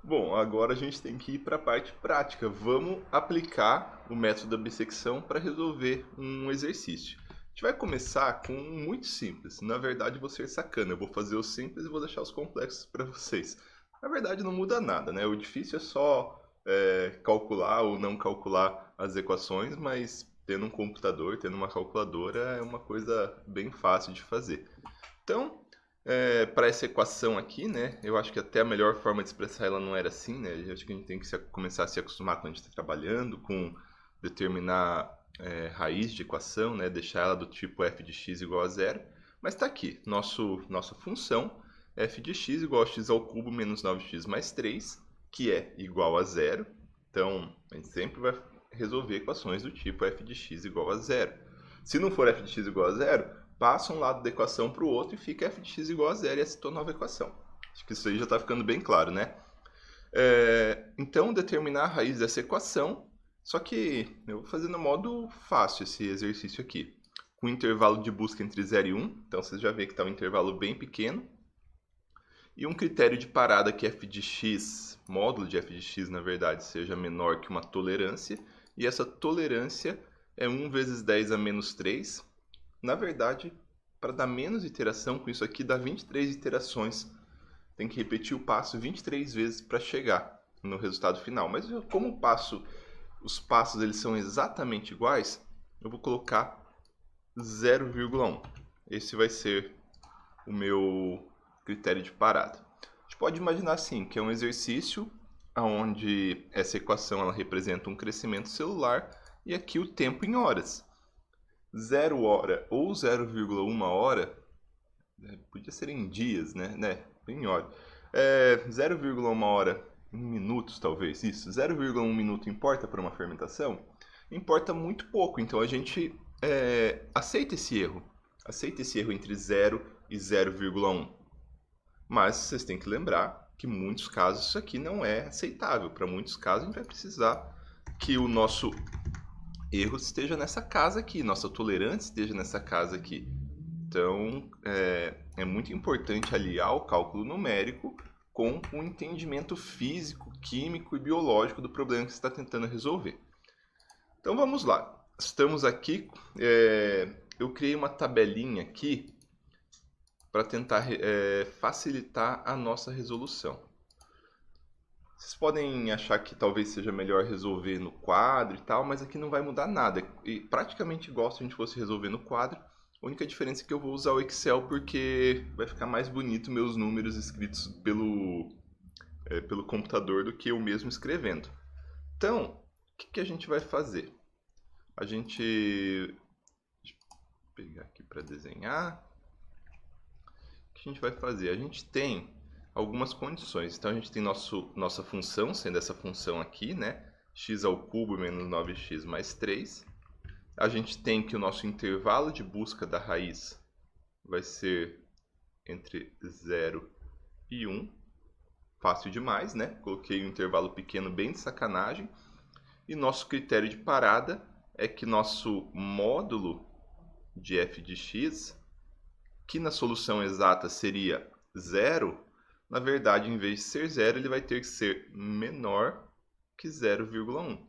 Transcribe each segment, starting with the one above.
Bom, agora a gente tem que ir para a parte prática. Vamos aplicar o método da bissecção para resolver um exercício. A gente vai começar com um muito simples. Na verdade, vou ser sacana. Eu vou fazer o simples e vou deixar os complexos para vocês. Na verdade, não muda nada, né? O difícil é só calcular ou não calcular as equações, mas tendo um computador, tendo uma calculadora, é uma coisa bem fácil de fazer. Então, para essa equação aqui, né, eu acho que até a melhor forma de expressar ela não era assim, né? Eu acho que a gente tem que começar a se acostumar quando a gente está trabalhando com determinar raiz de equação, né, deixar ela do tipo f de x igual a zero. Mas está aqui, nossa função f de x igual a x ao cubo menos 9x mais 3, que é igual a zero. Então, a gente sempre vai resolver equações do tipo f de x igual a zero. Se não for f de x igual a zero, passa um lado da equação para o outro e fica f de x igual a zero e essa é a nova equação. Acho que isso aí já está ficando bem claro, né? Então, determinar a raiz dessa equação, só que eu vou fazer no modo fácil esse exercício aqui. Com intervalo de busca entre 0 e 1, então vocês já vê que está um intervalo bem pequeno. E um critério de parada que f de x, módulo de f de x, na verdade, seja menor que uma tolerância. E essa tolerância é 1 vezes 10 a menos 3. Na verdade, para dar menos iteração, com isso aqui dá 23 iterações. Tem que repetir o passo 23 vezes para chegar no resultado final. Mas como os passos eles são exatamente iguais, eu vou colocar 0,1. Esse vai ser o meu critério de parada. A gente pode imaginar assim, que é um exercício onde essa equação ela representa um crescimento celular e aqui o tempo em horas. 0 hora ou 0,1 hora, podia ser em dias, né? Em hora. 0,1 hora em minutos, talvez, isso. 0,1 minuto importa para uma fermentação? Importa muito pouco, então a gente aceita esse erro. Aceita esse erro entre 0 e 0,1. Mas vocês têm que lembrar que em muitos casos isso aqui não é aceitável. Para muitos casos a gente vai precisar que o nosso erro esteja nessa casa aqui, nossa tolerância esteja nessa casa aqui. Então, é muito importante aliar o cálculo numérico com o entendimento físico, químico e biológico do problema que você está tentando resolver. Então, vamos lá. Estamos aqui, eu criei uma tabelinha aqui para tentar facilitar a nossa resolução. Vocês podem achar que talvez seja melhor resolver no quadro e tal, mas aqui não vai mudar nada. E praticamente igual se a gente fosse resolver no quadro. A única diferença é que eu vou usar o Excel porque vai ficar mais bonito meus números escritos pelo computador do que eu mesmo escrevendo. Então, o que a gente vai fazer? Deixa eu pegar aqui para desenhar. O que a gente vai fazer? A gente tem algumas condições. Então a gente tem nossa função, sendo essa função aqui, né? X ao cubo menos 9x mais 3. A gente tem que o nosso intervalo de busca da raiz vai ser entre 0 e 1. Fácil demais, né? Coloquei um intervalo pequeno bem de sacanagem. E nosso critério de parada é que nosso módulo de f de x, que na solução exata seria 0, na verdade, em vez de ser 0, ele vai ter que ser menor que 0,1.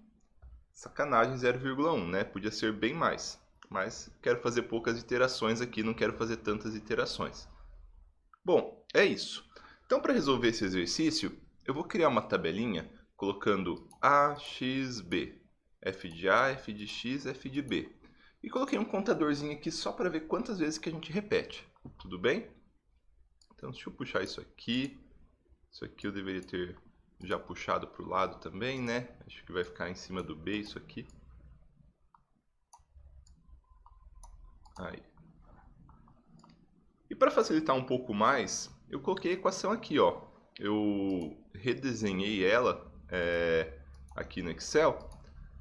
Sacanagem 0,1, né? Podia ser bem mais. Mas quero fazer poucas iterações aqui, não quero fazer tantas iterações. Bom, é isso. Então, para resolver esse exercício, eu vou criar uma tabelinha colocando A, X, B. F de A, F de X, F de B. E coloquei um contadorzinho aqui só para ver quantas vezes que a gente repete. Tudo bem? Então, deixa eu puxar isso aqui. Isso aqui eu deveria ter já puxado para o lado também, né? Acho que vai ficar em cima do B isso aqui. Aí. E para facilitar um pouco mais, eu coloquei a equação aqui, ó. Eu redesenhei ela aqui no Excel.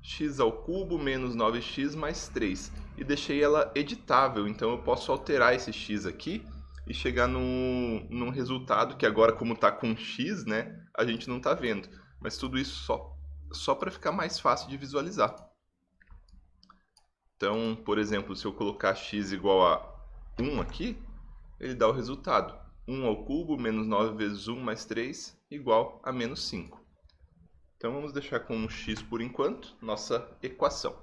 X ao cubo menos 9x mais 3. E deixei ela editável, então eu posso alterar esse x aqui e chegar num resultado que agora, como está com x, né, a gente não está vendo. Mas tudo isso só para ficar mais fácil de visualizar. Então, por exemplo, se eu colocar x igual a 1 aqui, ele dá o resultado. 1 ao cubo menos 9 vezes 1 mais 3 igual a menos 5. Então vamos deixar como x por enquanto, nossa equação.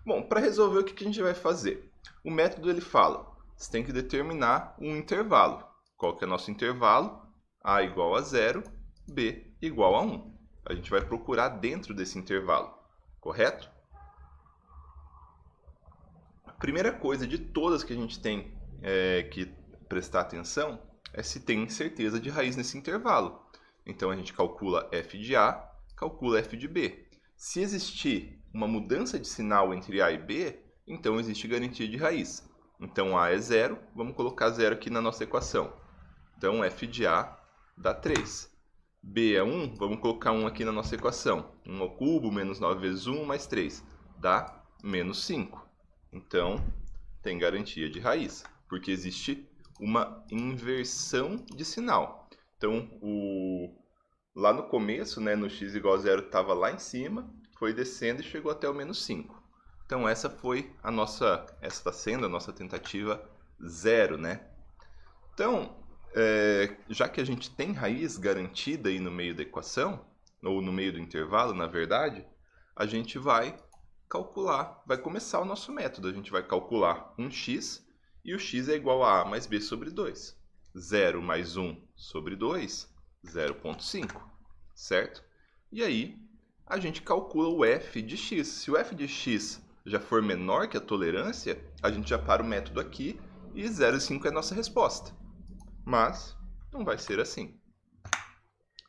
Bom, para resolver o que a gente vai fazer? O método ele fala, você tem que determinar um intervalo. Qual que é o nosso intervalo? A igual a 0, B igual a 1. A gente vai procurar dentro desse intervalo, correto? A primeira coisa de todas que a gente tem que prestar atenção é se tem certeza de raiz nesse intervalo. Então a gente calcula f de A, calcula f de B. Se existir uma mudança de sinal entre A e B, então existe garantia de raiz. Então A é 0, vamos colocar 0 aqui na nossa equação. Então f de A dá 3. B é 1, vamos colocar 1 aqui na nossa equação. 1 ao cubo menos 9 vezes 1 mais 3 dá menos 5. Então tem garantia de raiz, porque existe uma inversão de sinal. Então, lá no começo, né, no x igual a 0, estava lá em cima, foi descendo e chegou até o menos 5. Então, essa está sendo a nossa tentativa 0, né? Então, já que a gente tem raiz garantida aí no meio da equação, ou no meio do intervalo, na verdade, a gente vai calcular, vai começar o nosso método. A gente vai calcular um x, e o x é igual a mais b sobre 2. 0 mais 1 sobre 2, 0,5, certo? E aí, a gente calcula o f de x. Se o f de x já for menor que a tolerância, a gente já para o método aqui e 0,5 é a nossa resposta. Mas não vai ser assim.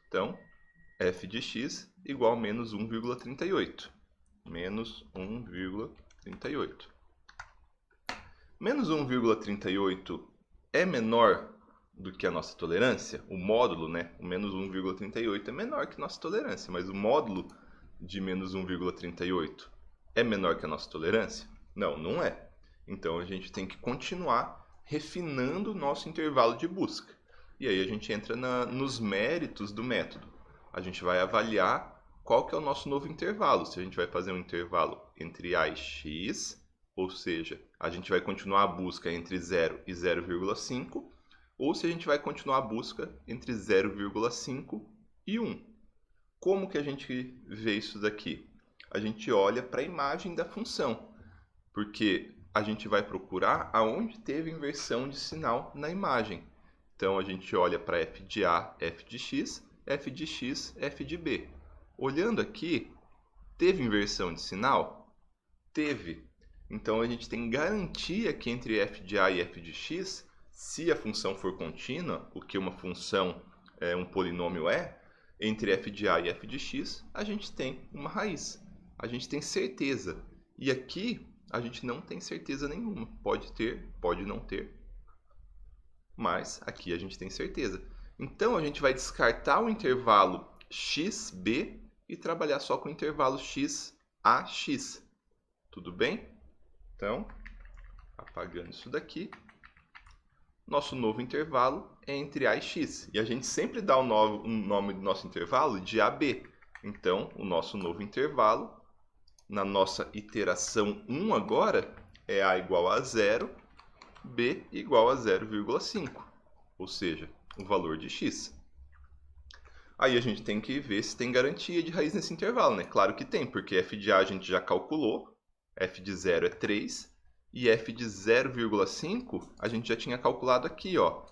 Então, f de x igual a menos 1,38. Menos 1,38. Menos 1,38 é menor do que a nossa tolerância? O módulo, né? O menos 1,38 é menor que a nossa tolerância, mas o módulo de menos 1,38 é menor que a nossa tolerância? Não, não é. Então a gente tem que continuar refinando o nosso intervalo de busca. E aí a gente entra nos méritos do método. A gente vai avaliar qual que é o nosso novo intervalo. Se a gente vai fazer um intervalo entre A e x, ou seja, a gente vai continuar a busca entre 0 e 0,5, ou se a gente vai continuar a busca entre 0,5 e 1. Como que a gente vê isso daqui? A gente olha para a imagem da função, porque a gente vai procurar aonde teve inversão de sinal na imagem. Então a gente olha para f de A, f de x, f de x, f de b. Olhando aqui, teve inversão de sinal? Teve. Então a gente tem garantia que entre f de A e f de x, se a função for contínua, o que uma função, um polinômio é, entre f de A e f de x, a gente tem uma raiz. A gente tem certeza. E aqui a gente não tem certeza nenhuma. Pode ter, pode não ter. Mas aqui a gente tem certeza. Então a gente vai descartar o intervalo xb e trabalhar só com o intervalo x-ax. Tudo bem? Então, apagando isso daqui, nosso novo intervalo é entre A e X. E a gente sempre dá o nome do nosso intervalo de AB. Então, o nosso novo intervalo, na nossa iteração 1 agora, é A igual a 0, B igual a 0,5. Ou seja, o valor de X. Aí a gente tem que ver se tem garantia de raiz nesse intervalo, né? Claro que tem, porque f de A a gente já calculou. F de 0 é 3. E f de 0,5 a gente já tinha calculado aqui, ó.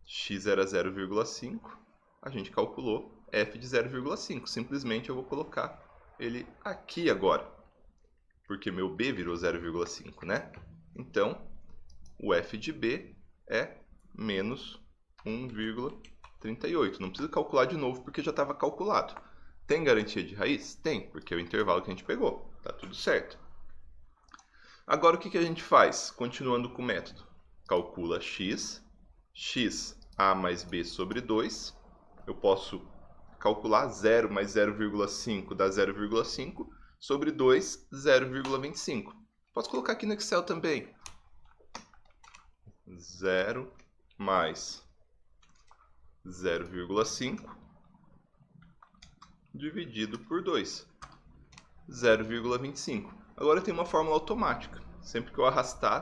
X era 0,5. A gente calculou f de 0,5. Simplesmente eu vou colocar ele aqui agora. Porque meu b virou 0,5, né? Então, o f de b é menos 1,38. Não precisa calcular de novo porque já estava calculado. Tem garantia de raiz? Tem, porque é o intervalo que a gente pegou. Tá tudo certo. Agora o que a gente faz? Continuando com o método. Calcula x, a mais b sobre 2. Eu posso calcular 0 mais 0,5 dá 0,5 sobre 2, 0,25. Posso colocar aqui no Excel também. 0 mais 0,5 dividido por 2, 0,25. Agora tem uma fórmula automática. Sempre que eu arrastar,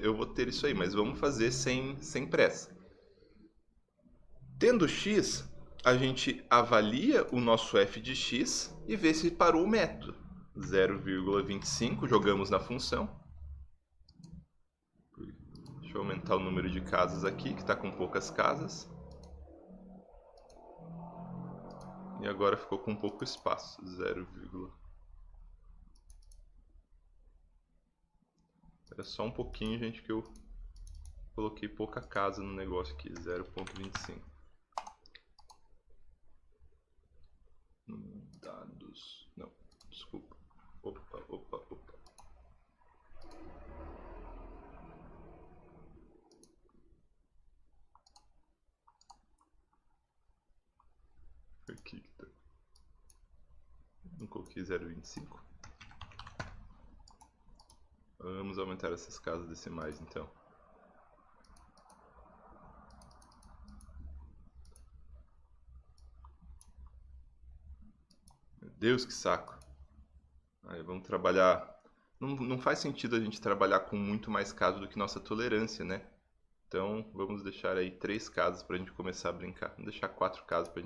eu vou ter isso aí, mas vamos fazer sem pressa. Tendo x, a gente avalia o nosso f de x e vê se parou o método. 0,25, jogamos na função. Deixa eu aumentar o número de casas aqui, que está com poucas casas. E agora ficou com pouco espaço. 0, era só um pouquinho, gente, que eu coloquei pouca casa no negócio aqui. 0,25. Dados. Não, desculpa. Opa. Aqui que tá. Não coloquei 0,25. Vamos aumentar essas casas decimais então. Meu Deus, que saco. Aí vamos trabalhar. Não faz sentido a gente trabalhar com muito mais casos do que nossa tolerância, né? Então vamos deixar aí 3 casas para a gente começar a brincar. Vamos deixar 4 casas para a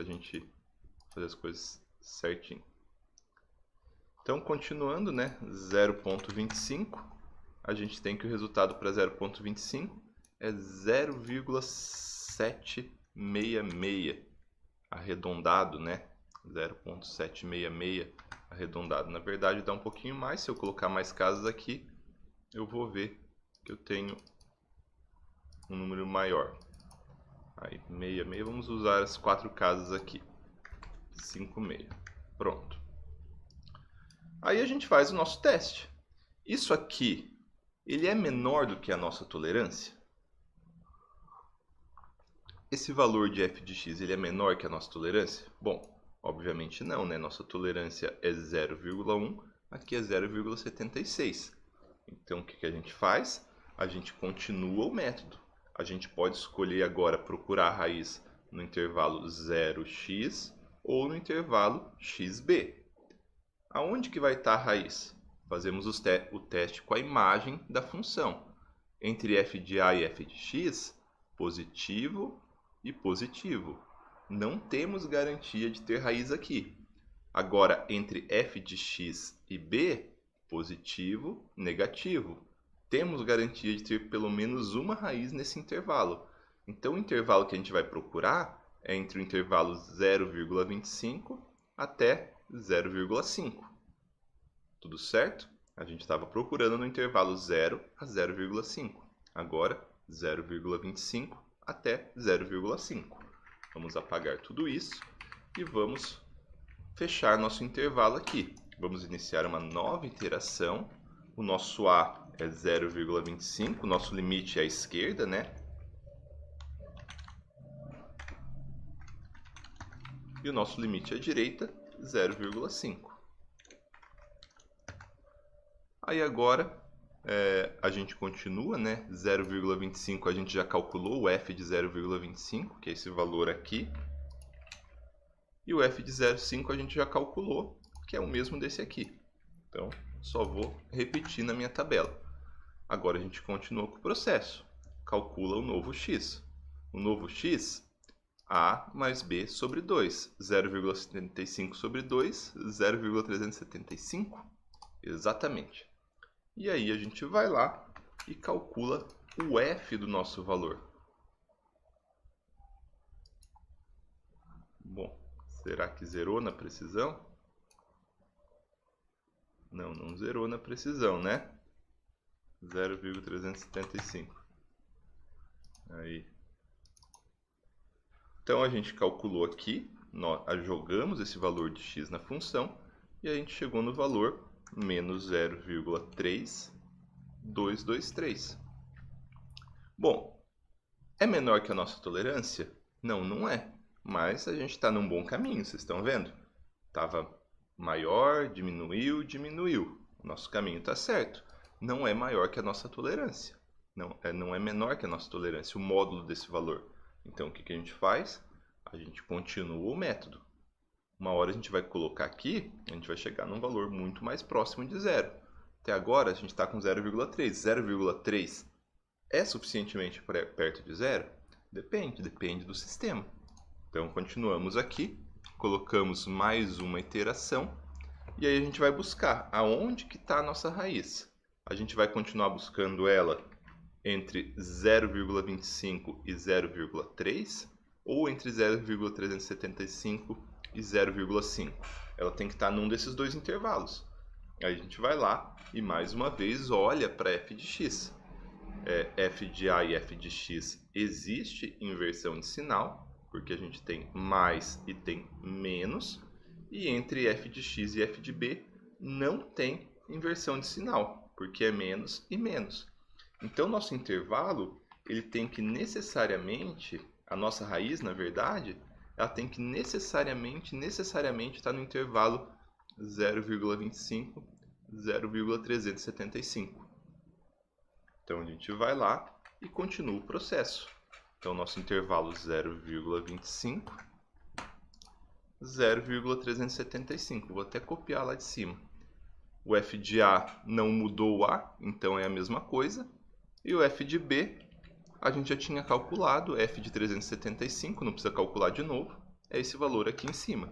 gente fazer as coisas certinho. Então, continuando, né? 0,25. A gente tem que o resultado para 0,25 é 0,766. Arredondado, né? 0,766 arredondado. Na verdade, dá um pouquinho mais. Se eu colocar mais casas aqui, eu vou ver que eu tenho um número maior. Aí, 66. Vamos usar as 4 casas aqui. 56. Pronto. Aí a gente faz o nosso teste. Isso aqui, ele é menor do que a nossa tolerância? Esse valor de f de x, ele é menor que a nossa tolerância? Bom, obviamente não, né? Nossa tolerância é 0,1, aqui é 0,76. Então, o que a gente faz? A gente continua o método. A gente pode escolher agora procurar a raiz no intervalo 0x ou no intervalo xb. Aonde que vai estar a raiz? Fazemos o teste com a imagem da função. Entre f de a e f de x, positivo e positivo. Não temos garantia de ter raiz aqui. Agora, entre f de x e b, positivo, negativo. Temos garantia de ter pelo menos uma raiz nesse intervalo. Então, o intervalo que a gente vai procurar é entre o intervalo 0,25 até 0,5. Tudo certo? A gente estava procurando no intervalo 0 a 0,5. Agora, 0,25 até 0,5. Vamos apagar tudo isso e vamos fechar nosso intervalo aqui. Vamos iniciar uma nova iteração. O nosso A é 0,25, o nosso limite é à esquerda, né? E o nosso limite à direita, 0,5. Aí agora a gente continua, né? 0,25 a gente já calculou o f de 0,25, que é esse valor aqui. E o f de 0,5 a gente já calculou, que é o mesmo desse aqui. Então, só vou repetir na minha tabela. Agora a gente continua com o processo. Calcula o novo x. O novo x, a mais b sobre 2. 0,75 sobre 2, 0,375. Exatamente. E aí a gente vai lá e calcula o f do nosso valor. Bom, será que zerou na precisão? Não, não zerou na precisão, né? 0,375. Aí. Então a gente calculou aqui, nós jogamos esse valor de x na função e a gente chegou no valor menos 0,3223. Bom, é menor que a nossa tolerância? Não, não é. Mas a gente está num bom caminho, vocês estão vendo? Estava maior, diminuiu, diminuiu. O nosso caminho está certo. Não é maior que a nossa tolerância. Não é menor que a nossa tolerância, o módulo desse valor. Então, o que a gente faz? A gente continua o método. Uma hora a gente vai colocar aqui, a gente vai chegar num valor muito mais próximo de zero. Até agora a gente está com 0,3. 0,3 é suficientemente perto de zero? Depende do sistema. Então, continuamos aqui, colocamos mais uma iteração, e aí a gente vai buscar aonde que está a nossa raiz. A gente vai continuar buscando ela entre 0,25 e 0,3, ou entre 0,375 e 0,5. Ela tem que estar num desses dois intervalos. Aí a gente vai lá e mais uma vez olha para f de x. F de A e f de x existe inversão de sinal, porque a gente tem mais e tem menos, e entre f de x e f de b não tem inversão de sinal, porque é menos e menos. Então, nosso intervalo, ele tem que necessariamente, a nossa raiz, na verdade, ela tem que necessariamente estar no intervalo 0,25, 0,375. Então, a gente vai lá e continua o processo. Então, nosso intervalo 0,25, 0,375. Vou até copiar lá de cima. O f de A não mudou o A, então é a mesma coisa. E o f de B, a gente já tinha calculado, f de 375, não precisa calcular de novo, é esse valor aqui em cima.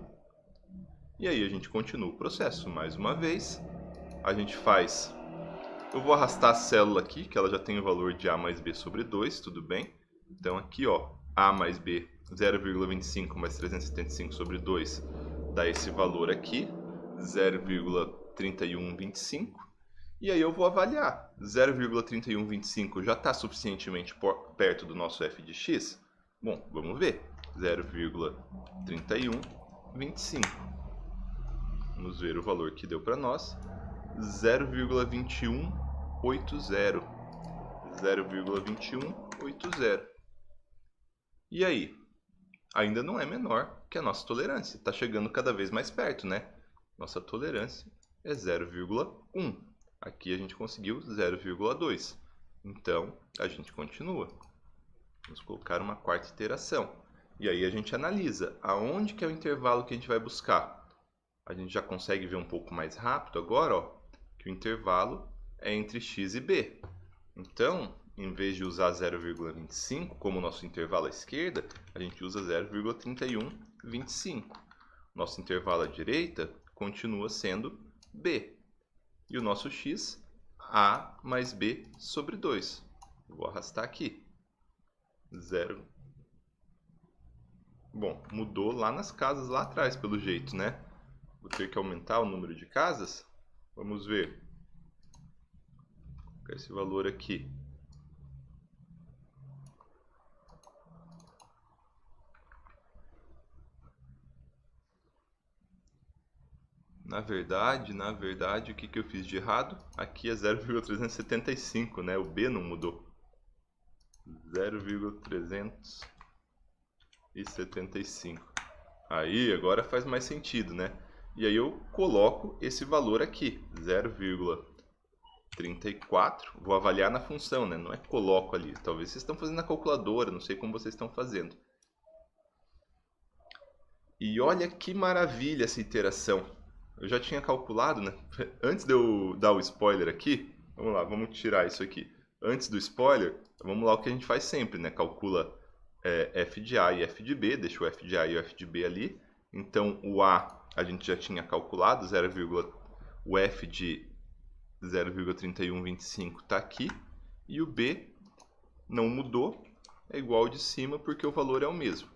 E aí a gente continua o processo. Mais uma vez, a gente faz... Eu vou arrastar a célula aqui, que ela já tem o valor de A mais B sobre 2, tudo bem? Então aqui, ó, A mais B, 0,25 mais 375 sobre 2, dá esse valor aqui, 0,3125. E aí eu vou avaliar, 0,3125 já está suficientemente perto do nosso f de x? Bom, vamos ver, 0,3125. Vamos ver o valor que deu para nós, 0,2180. 0,2180. E aí? Ainda não é menor que a nossa tolerância, está chegando cada vez mais perto, né? Nossa tolerância é 0,1. Aqui a gente conseguiu 0,2. Então, a gente continua. Vamos colocar uma quarta iteração. E aí a gente analisa aonde que é o intervalo que a gente vai buscar. A gente já consegue ver um pouco mais rápido agora, ó, que o intervalo é entre x e b. Então, em vez de usar 0,25 como nosso intervalo à esquerda, a gente usa 0,3125. Nosso intervalo à direita continua sendo b. E o nosso x, A mais B sobre 2. Vou arrastar aqui. 0. Bom, mudou lá nas casas lá atrás, pelo jeito, né? Vou ter que aumentar o número de casas. Vamos ver. Vou colocar esse valor aqui. Na verdade, o que eu fiz de errado? Aqui é 0,375, né? O B não mudou. 0,375. Aí, agora faz mais sentido, né? E aí eu coloco esse valor aqui, 0,34. Vou avaliar na função, né? Não é que coloco ali. Talvez vocês estão fazendo na calculadora, não sei como vocês estão fazendo. E olha que maravilha essa iteração. Eu já tinha calculado, né? Antes de eu dar o spoiler aqui, vamos lá, vamos tirar isso aqui. Antes do spoiler, vamos lá o que a gente faz sempre, né? Calcula f de A e f de B, deixa o f de A e o f de B ali. Então, o A a gente já tinha calculado, o f de 0,3125 está aqui. E o B não mudou, é igual ao de cima porque o valor é o mesmo.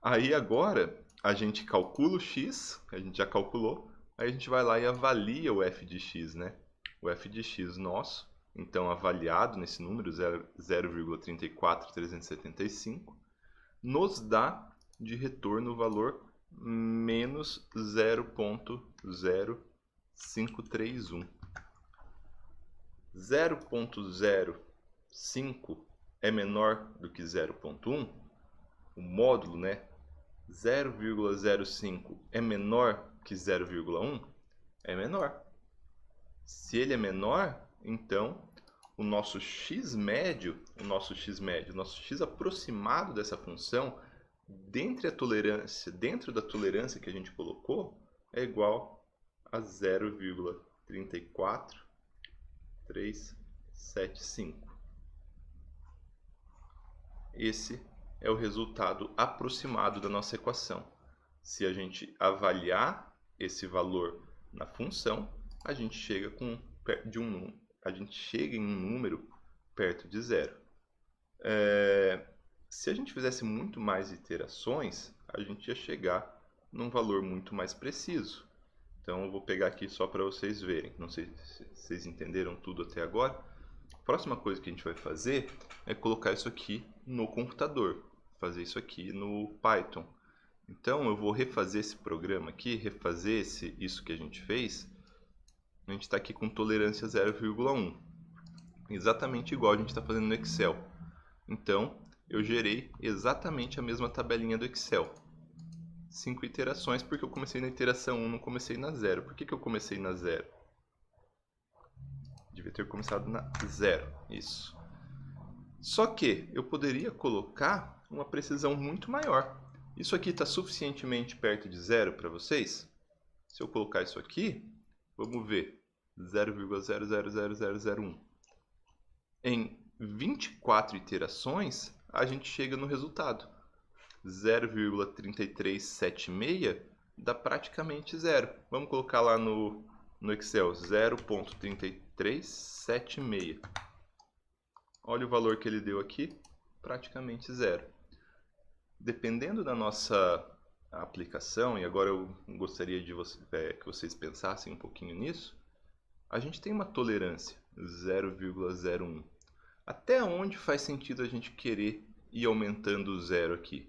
Aí agora, a gente calcula o x, a gente já calculou. Aí a gente vai lá e avalia o f de x, né? O f de x nosso, então avaliado nesse número, 0,34375, nos dá de retorno o valor menos 0,0531. 0,05 é menor do que 0,1? O módulo, né? 0,05 é menor que 0,1? É menor. Se ele é menor, então o nosso x médio, o nosso x aproximado dessa função, dentro da tolerância que a gente colocou, é igual a 0,34375. Esse é o resultado aproximado da nossa equação. Se a gente avaliar esse valor na função, a gente chega em um número perto de zero. Se a gente fizesse muito mais iterações, a gente ia chegar num valor muito mais preciso. Então eu vou pegar aqui só para vocês verem. Não sei se vocês entenderam tudo até agora. A próxima coisa que a gente vai fazer é colocar isso aqui no computador. Fazer isso aqui no Python. Então eu vou refazer esse programa aqui, refazer isso que a gente fez. A gente está aqui com tolerância 0,1. Exatamente igual a gente está fazendo no Excel. Então eu gerei exatamente a mesma tabelinha do Excel. 5 iterações, porque eu comecei na iteração 1, não comecei na 0. Por que eu comecei na 0? Devia ter começado na 0, isso. Só que eu poderia colocar uma precisão muito maior. Isso aqui está suficientemente perto de 0 para vocês? Se eu colocar isso aqui, vamos ver, 0,000001. Em 24 iterações, a gente chega no resultado. 0,3376 dá praticamente zero. Vamos colocar lá no Excel, 0,3376. Olha o valor que ele deu aqui, praticamente zero. Dependendo da nossa aplicação, e agora eu gostaria de que vocês pensassem um pouquinho nisso, a gente tem uma tolerância, 0,01. Até onde faz sentido a gente querer ir aumentando o zero aqui?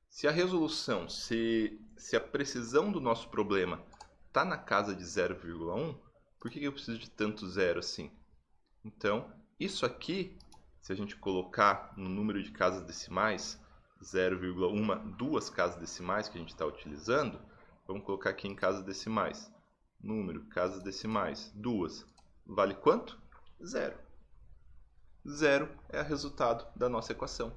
Se a resolução, se a precisão do nosso problema está na casa de 0,1, por que eu preciso de tanto zero assim? Então, isso aqui, se a gente colocar no número de casas decimais, 0,1, duas casas decimais que a gente está utilizando, vamos colocar aqui em casas decimais. Número, casas decimais, duas. Vale quanto? Zero. Zero é o resultado da nossa equação.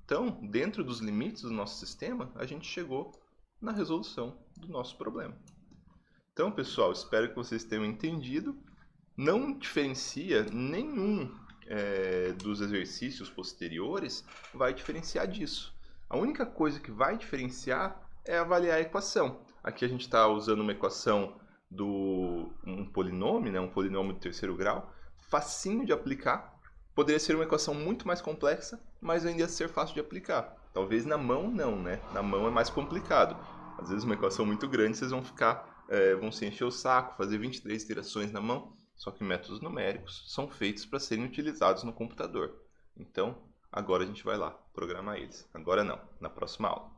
Então, dentro dos limites do nosso sistema, a gente chegou na resolução do nosso problema. Então, pessoal, espero que vocês tenham entendido. Não diferencia nenhum dos exercícios posteriores, vai diferenciar disso. A única coisa que vai diferenciar é avaliar a equação. Aqui a gente está usando uma equação um polinômio, né, um polinômio de terceiro grau, facinho de aplicar. Poderia ser uma equação muito mais complexa, mas ainda ia ser fácil de aplicar. Talvez na mão não, né? Na mão é mais complicado. Às vezes uma equação muito grande, vocês vão se encher o saco, fazer 23 iterações na mão. Só que métodos numéricos são feitos para serem utilizados no computador. Então, agora a gente vai lá programar eles. Agora não, na próxima aula.